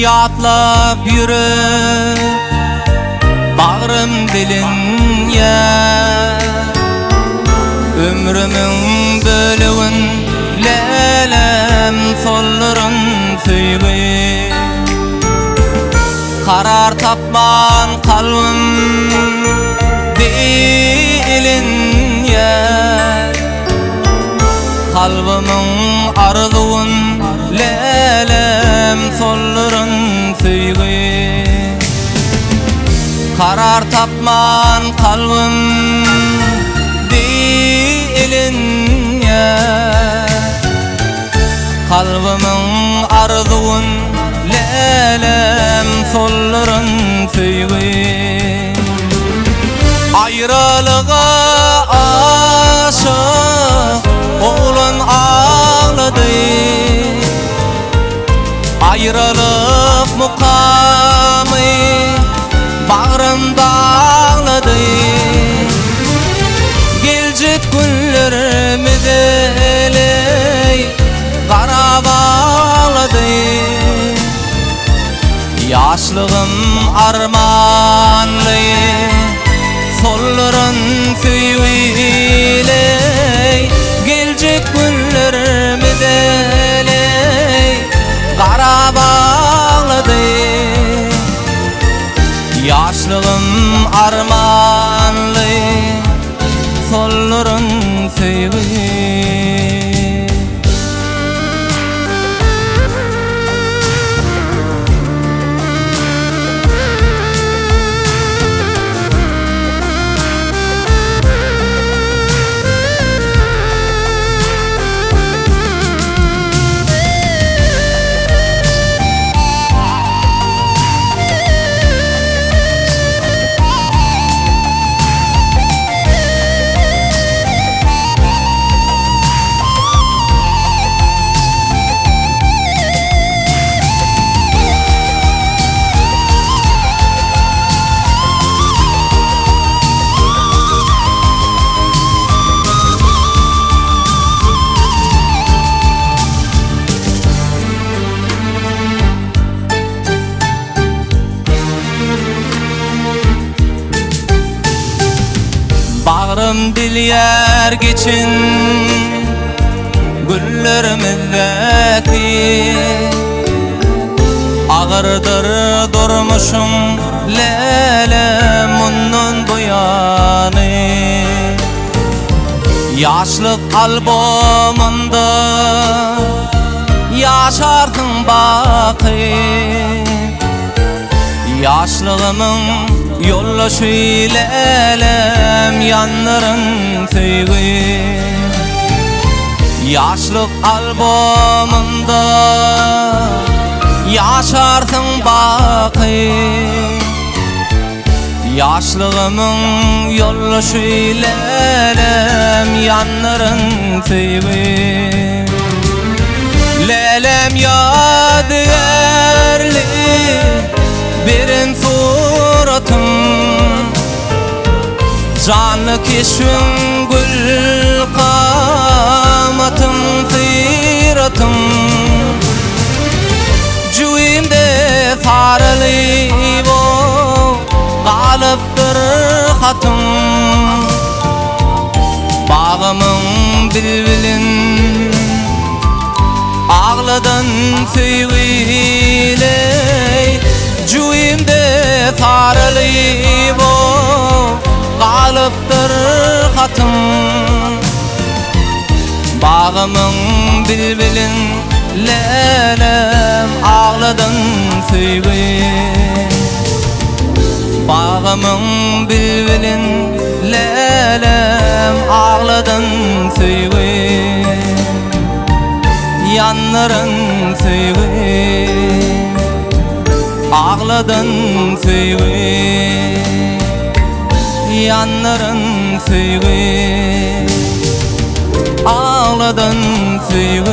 Yatlap yürü bağrım dilin ya, ömrümün bölüğün lelem solların süyü. Karar tapman kalbim dilin ya, kalbimin arzuun lelem solların süyü. Karar tapman kalbim dilin ya, kalbimin arzuun lelem solların süyü. Ayrılığa aşık oğlun ağladı, ayrılık mukamı bağrımda ağladı. Gelecek günlerimi deley kara bağladı. Yaşlığım armanlı solların süyüyle. Gelecek günlerimi deley kara bağladı. Yaşlığım armanlı solların süyüyle. Bağrım dilyar geçin güllerimizdeki, ağırdır durmuşum lelem ondan bu yani. Yaşlık albümünde yaşardın baki, yaşlığımın yoldaşı lelem yanların süyü. Yaşlık albümünde yaşarsın baki, yaşlığımın yoldaşı lelem yanların süyü. Lelem ya değerli birin suratın, canlı keşfin gül kamatın siratın. Cüyimde sarılı bu kalıptır hatın, bağımın bilbilin ağladan süyüyle. Cüyimde sarılı bu kalıptır hatım, bağımın bilbilin lelem ağladan süyü. Bağımın bilbilin lelem ağladan süyü. Yanların süyü, ağladan süyü. Yanların süyü, ağladan süyü.